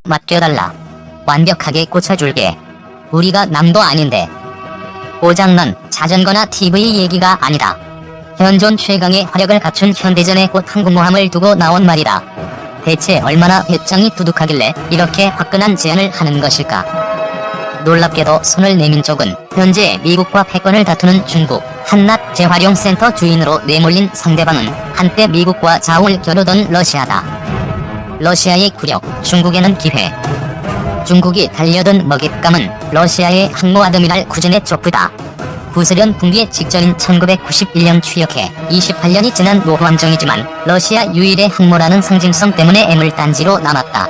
맡겨달라. 완벽하게 고쳐줄게. 우리가 남도 아닌데. 고장난 자전거나 TV 얘기가 아니다. 현존 최강의 화력을 갖춘 현대전의 꽃 항공모함을 두고 나온 말이다. 대체 얼마나 배짱이 두둑하길래 이렇게 화끈한 제안을 하는 것일까? 놀랍게도 손을 내민 쪽은 현재 미국과 패권을 다투는 중국. 한낱 재활용센터 주인으로 내몰린 상대방은 한때 미국과 좌우를 겨루던 러시아다. 러시아의 굴욕, 중국에는 기회. 중국이 달려든 먹잇감은 러시아의 항모 아드미랄 쿠즈네초프다. 구소련 붕괴 직전인 1991년 취역해 28년이 지난 노후함정이지만 러시아 유일의 항모라는 상징성 때문에 애물단지로 남았다.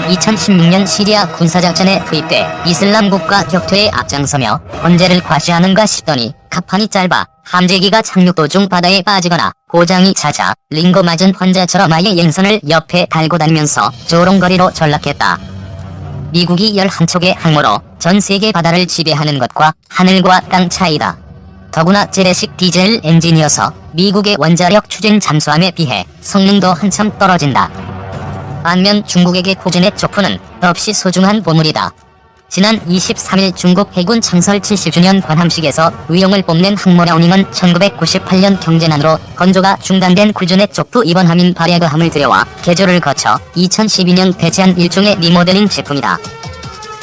2016년 시리아 군사작전에 투입돼 이슬람 국가 격퇴에 앞장서며 헌재를 과시하는가 싶더니 가판이 짧아 함재기가 착륙 도중 바다에 빠지거나 고장이 잦아 링거 맞은 환자처럼 아예 옌선을 옆에 달고 다니면서 조롱거리로 전락했다. 미국이 11척의 항모로 전 세계 바다를 지배하는 것과 하늘과 땅 차이다. 더구나 재래식 디젤 엔진이어서 미국의 원자력 추진 잠수함에 비해 성능도 한참 떨어진다. 반면 중국에게 쿠즈네초프는 더없이 소중한 보물이다. 지난 23일 중국 해군 창설 70주년 관함식에서 위용을 뽐낸 항모 랴오닝은 1998년 경제난으로 건조가 중단된 쿠즈네초프 이번 함인 바랴그함을 들여와 개조를 거쳐 2012년 배치한 일종의 리모델링 제품이다.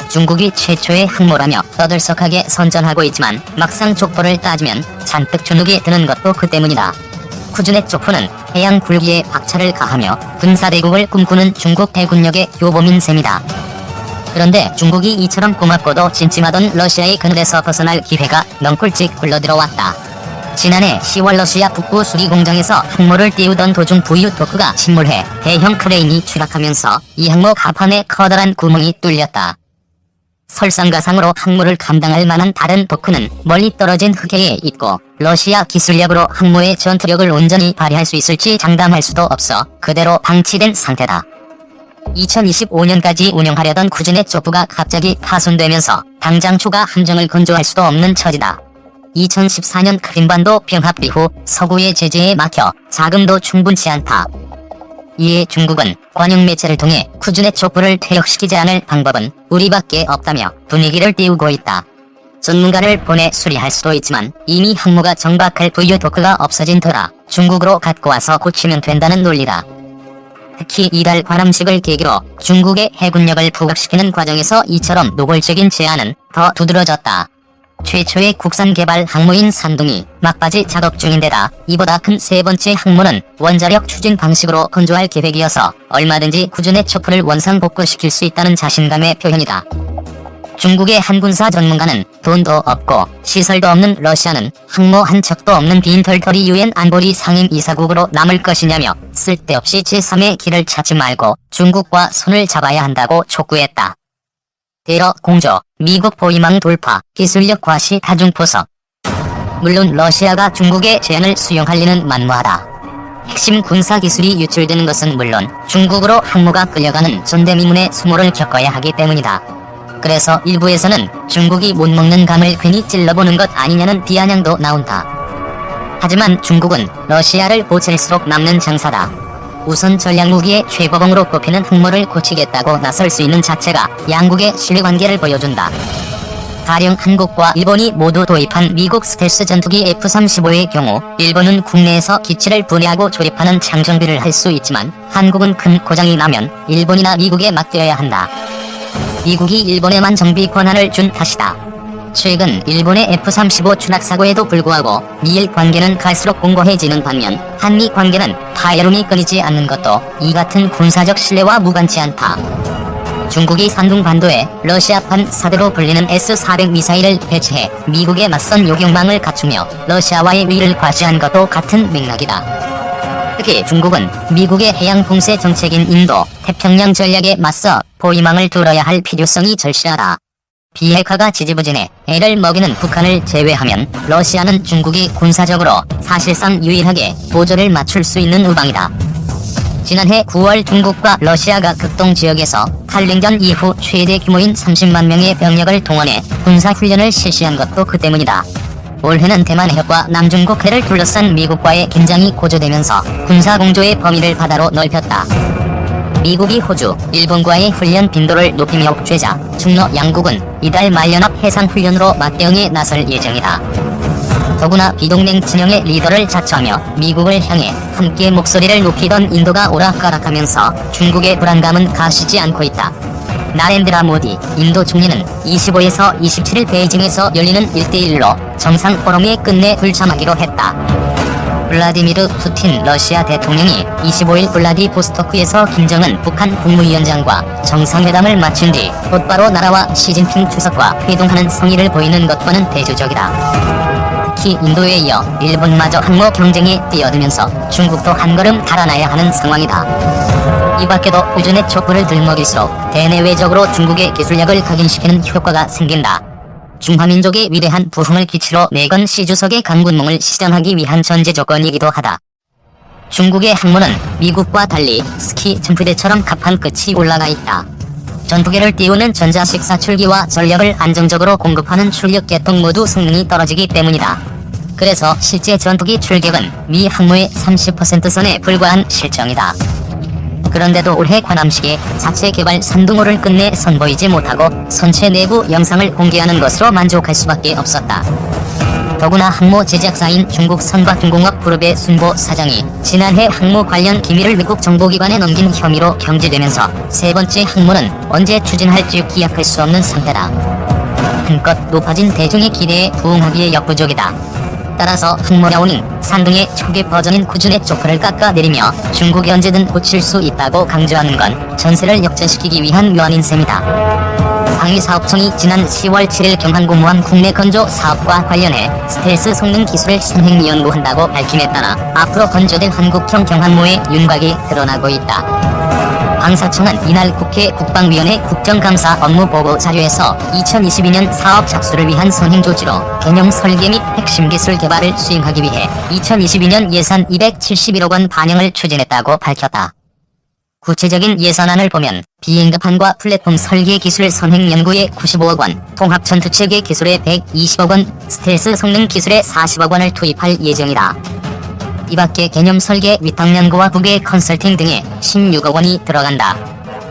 중국이 최초의 항모라며 떠들썩하게 선전하고 있지만 막상 족보를 따지면 잔뜩 주눅이 드는 것도 그 때문이다. 쿠즈네초프는 해양 굴기에 박차를 가하며 군사대국을 꿈꾸는 중국 해군력의 교보민 셈이다. 그런데 중국이 이처럼 고맙고도 찜찜하던 러시아의 그늘에서 벗어날 기회가 넝쿨찍 굴러들어왔다. 지난해 10월 러시아 북부 수리공장에서 항모를 띄우던 도중 부유토크가 침몰해 대형 크레인이 추락하면서 이 항모 가판에 커다란 구멍이 뚫렸다. 설상가상으로 항모를 감당할 만한 다른 도크는 멀리 떨어진 흑해에 있고 러시아 기술력으로 항모의 전투력을 온전히 발휘할 수 있을지 장담할 수도 없어 그대로 방치된 상태다. 2025년까지 운영하려던 쿠즈네초프가 갑자기 파손되면서 당장 추가 함정을 건조할 수도 없는 처지다. 2014년 크림반도 병합 이후 서구의 제재에 막혀 자금도 충분치 않다. 이에 중국은 관영 매체를 통해 쿠즈네초프를 퇴역시키지 않을 방법은 우리밖에 없다며 분위기를 띄우고 있다. 전문가를 보내 수리할 수도 있지만 이미 항모가 정박할 부유토크가 없어진 터라 중국으로 갖고 와서 고치면 된다는 논리다. 특히 이달 관함식을 계기로 중국의 해군력을 부각시키는 과정에서 이처럼 노골적인 제안은 더 두드러졌다. 최초의 국산 개발 항모인 산둥이 막바지 작업 중인데다 이보다 큰 세 번째 항모는 원자력 추진 방식으로 건조할 계획이어서 얼마든지 쿠즈네초프를 원상복구시킬 수 있다는 자신감의 표현이다. 중국의 한 군사 전문가는 돈도 없고 시설도 없는 러시아는 항모 한 척도 없는 빈털터리 유엔 안보리 상임이사국으로 남을 것이냐며 쓸데없이 제3의 길을 찾지 말고 중국과 손을 잡아야 한다고 촉구했다. 대러 공조, 미국 포위망 돌파, 기술력 과시 다중포석. 물론 러시아가 중국의 제안을 수용할 리는 만무하다. 핵심 군사기술이 유출되는 것은 물론 중국으로 항모가 끌려가는 전대미문의 수모를 겪어야 하기 때문이다. 그래서 일부에서는 중국이 못 먹는 감을 괜히 찔러보는 것 아니냐는 비아냥도 나온다. 하지만 중국은 러시아를 보챌수록 남는 장사다. 우선 전략무기의 최고봉으로 꼽히는 항모를 고치겠다고 나설 수 있는 자체가 양국의 신뢰관계를 보여준다. 가령 한국과 일본이 모두 도입한 미국 스텔스 전투기 F-35의 경우 일본은 국내에서 기체를 분해하고 조립하는 장정비를 할 수 있지만 한국은 큰 고장이 나면 일본이나 미국에 맡겨야 한다. 미국이 일본에만 정비 권한을 준 탓이다. 최근 일본의 F-35 추락사고에도 불구하고 미일 관계는 갈수록 공고해지는 반면 한미 관계는 파열음이 끊이지 않는 것도 이 같은 군사적 신뢰와 무관치 않다. 중국이 산둥반도에 러시아판 4대로 불리는 S-400 미사일을 배치해 미국에 맞선 요격망을 갖추며 러시아와의 위를 과시한 것도 같은 맥락이다. 특히 중국은 미국의 해양 봉쇄 정책인 인도, 태평양 전략에 맞서 포위망을 두어야 할 필요성이 절실하다. 비핵화가 지지부진해 애를 먹이는 북한을 제외하면 러시아는 중국이 군사적으로 사실상 유일하게 보조를 맞출 수 있는 우방이다. 지난해 9월 중국과 러시아가 극동지역에서 한랭전 이후 최대 규모인 30만 명의 병력을 동원해 군사훈련을 실시한 것도 그 때문이다. 올해는 대만 해협과 남중국 해를 둘러싼 미국과의 긴장이 고조되면서 군사공조의 범위를 바다로 넓혔다. 미국이 호주, 일본과의 훈련 빈도를 높이며 억제자 중러 양국은 이달 말 연합 해상훈련으로 맞대응에 나설 예정이다. 더구나 비동맹 진영의 리더를 자처하며 미국을 향해 함께 목소리를 높이던 인도가 오락가락하면서 중국의 불안감은 가시지 않고 있다. 나렌드라 모디 인도 총리는 25에서 27일 베이징에서 열리는 1대1로 정상 포럼에 끝내 불참하기로 했다. 블라디미르 푸틴 러시아 대통령이 25일 블라디보스토크에서 김정은 북한 국무위원장과 정상회담을 마친 뒤 곧바로 나라와 시진핑 주석과 회동하는 성의를 보이는 것과는 대조적이다. 특히 인도에 이어 일본마저 항모 경쟁에 뛰어들면서 중국도 한 걸음 달아나야 하는 상황이다. 이 밖에도 꾸준히 촛불을 들먹일수록 대내외적으로 중국의 기술력을 각인시키는 효과가 생긴다. 중화민족의 위대한 부흥을 기치로 내건 시 주석의 강군몽을 실현하기 위한 전제 조건이기도 하다. 중국의 항모는 미국과 달리 스키 점프대처럼 갑판 끝이 올라가 있다. 전투기를 띄우는 전자식 사출기와 전력을 안정적으로 공급하는 출력 계통 모두 성능이 떨어지기 때문이다. 그래서 실제 전투기 출격은 미 항모의 30% 선에 불과한 실정이다. 그런데도 올해 관함식에 자체 개발 산둥호를 끝내 선보이지 못하고 선체 내부 영상을 공개하는 것으로 만족할 수밖에 없었다. 더구나 항모 제작사인 중국 선박중공업 그룹의 순보 사장이 지난해 항모 관련 기밀을 미국 정보기관에 넘긴 혐의로 경질되면서 세 번째 항모는 언제 추진할지 기약할 수 없는 상태다. 한껏 높아진 대중의 기대에 부응하기에 역부족이다. 따라서 항모라오닝 산둥의 초기 버전인 구준의 조커를 깎아내리며 중국이 언제든 고칠 수 있다고 강조하는 건 전세를 역전시키기 위한 묘안인 셈이다. 방위사업청이 지난 10월 7일 경항공무원 국내 건조 사업과 관련해 스텔스 성능 기술을 선행 연구한다고 밝힘에 따라 앞으로 건조될 한국형 경항모의 윤곽이 드러나고 있다. 방사청은 이날 국회 국방위원회 국정감사 업무보고 자료에서 2022년 사업 착수를 위한 선행 조치로 개념 설계 및 핵심 기술 개발을 수행하기 위해 2022년 예산 271억 원 반영을 추진했다고 밝혔다. 구체적인 예산안을 보면 비행갑판과 플랫폼 설계 기술 선행 연구에 95억 원, 통합 전투체계 기술에 120억 원, 스텔스 성능 기술에 40억 원을 투입할 예정이다. 이 밖에 개념 설계 위탁 연구와 부계 컨설팅 등에 16억 원이 들어간다.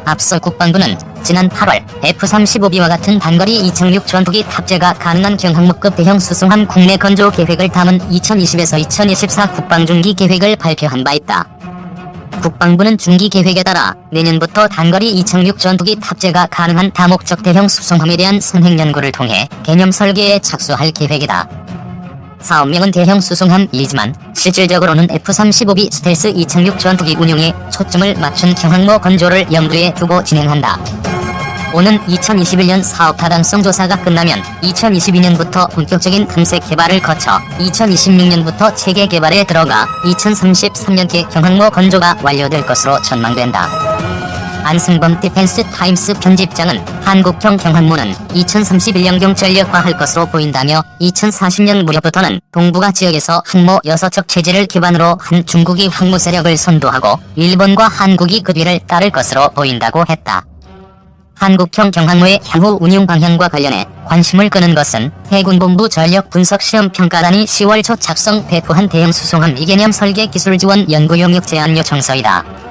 앞서 국방부는 지난 8월 F-35B와 같은 단거리 이착륙 전투기 탑재가 가능한 경항모급 대형 수송함 국내 건조 계획을 담은 2020에서 2024 국방중기 계획을 발표한 바 있다. 국방부는 중기 계획에 따라 내년부터 단거리 이착륙 전투기 탑재가 가능한 다목적 대형 수송함에 대한 선행 연구를 통해 개념 설계에 착수할 계획이다. 사업명은 대형 수송함이지만 실질적으로는 F-35B 스텔스 이착륙 전투기 운용에 초점을 맞춘 경항모 건조를 염두에 두고 진행한다. 오는 2021년 사업 타당성 조사가 끝나면 2022년부터 본격적인 탐색 개발을 거쳐 2026년부터 체계 개발에 들어가 2033년께 경항모 건조가 완료될 것으로 전망된다. 안승범 디펜스 타임스 편집장은 한국형 경항모는 2031년경 전력화할 것으로 보인다며 2040년 무렵부터는 동북아 지역에서 항모 6척 체제를 기반으로 한 중국이 항모 세력을 선도하고 일본과 한국이 그 뒤를 따를 것으로 보인다고 했다. 한국형 경항모의 향후 운용 방향과 관련해 관심을 끄는 것은 해군본부 전력분석시험평가단이 10월 초 작성 배포한 대형 수송함 이개념 설계 기술 지원 연구용역 제안 요청서이다.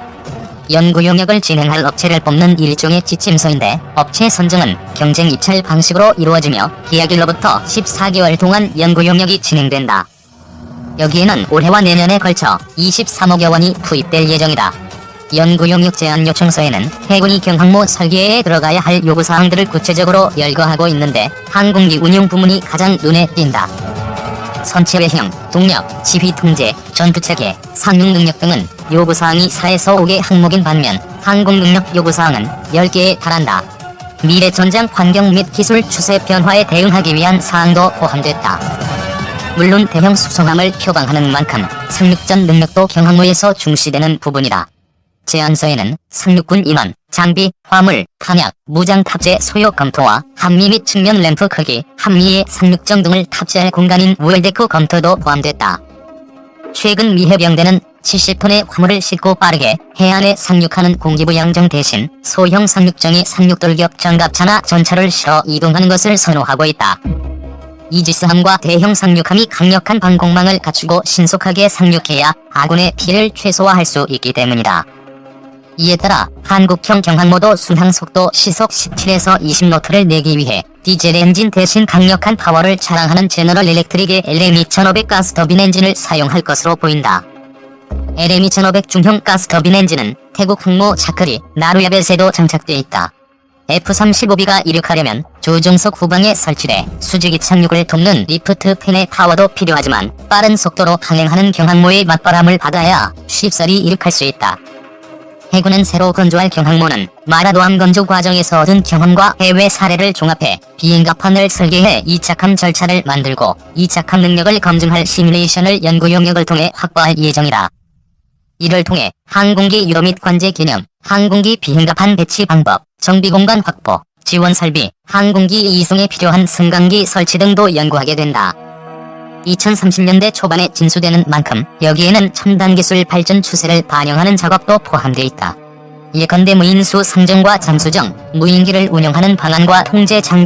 연구용역을 진행할 업체를 뽑는 일종의 지침서인데 업체 선정은 경쟁 입찰 방식으로 이루어지며 계약일로부터 14개월 동안 연구용역이 진행된다. 여기에는 올해와 내년에 걸쳐 23억여 원이 투입될 예정이다. 연구용역 제안 요청서에는 해군이 경항모 설계에 들어가야 할 요구사항들을 구체적으로 열거하고 있는데 항공기 운용 부문이 가장 눈에 띈다. 선체 외형, 동력, 지휘 통제, 전투체계, 상륙 능력 등은 요구사항이 4에서 5개 항목인 반면 항공 능력 요구사항은 10개에 달한다. 미래 전장 환경 및 기술 추세 변화에 대응하기 위한 사항도 포함됐다. 물론 대형 수송함을 표방하는 만큼 상륙전 능력도 경항모에서 중시되는 부분이다. 제안서에는 상륙군 인원, 장비, 화물, 탄약, 무장 탑재 소요 검토와 한미 및 측면 램프 크기, 한미의 상륙정 등을 탑재할 공간인 우열데크 검토도 포함됐다. 최근 미 해병대는 70톤의 화물을 싣고 빠르게 해안에 상륙하는 공기부 양정 대신 소형 상륙정에 상륙돌격 전갑차나 전차를 실어 이동하는 것을 선호하고 있다. 이지스함과 대형 상륙함이 강력한 방공망을 갖추고 신속하게 상륙해야 아군의 피해를 최소화할 수 있기 때문이다. 이에 따라 한국형 경항모도 순항속도 시속 17에서 20노트를 내기 위해 디젤 엔진 대신 강력한 파워를 자랑하는 제너럴 일렉트릭의 LM2500 가스터빈 엔진을 사용할 것으로 보인다. LM2500 중형 가스터빈 엔진은 태국 항모 자크리 나루야벳에도 장착돼 있다. F-35B가 이륙하려면 조종석 후방에 설치돼 수직이 착륙을 돕는 리프트 팬의 파워도 필요하지만 빠른 속도로 항행하는 경항모의 맞바람을 받아야 쉽사리 이륙할 수 있다. 해군은 새로 건조할 경항모는 마라도암 건조 과정에서 얻은 경험과 해외 사례를 종합해 비행갑판을 설계해 이착함 절차를 만들고 이착함 능력을 검증할 시뮬레이션을 연구 용역을 통해 확보할 예정이다. 이를 통해 항공기 유도 및 관제 개념, 항공기 비행갑판 배치 방법, 정비 공간 확보, 지원 설비, 항공기 이송에 필요한 승강기 설치 등도 연구하게 된다. 2030년대 초반에 진수되는 만큼 여기에는 첨단 기술 발전 추세를 반영하는 작업도 포함되어 있다. 예컨대 무인수 상정과 잠수정, 무인기를 운영하는 방안과 통제 장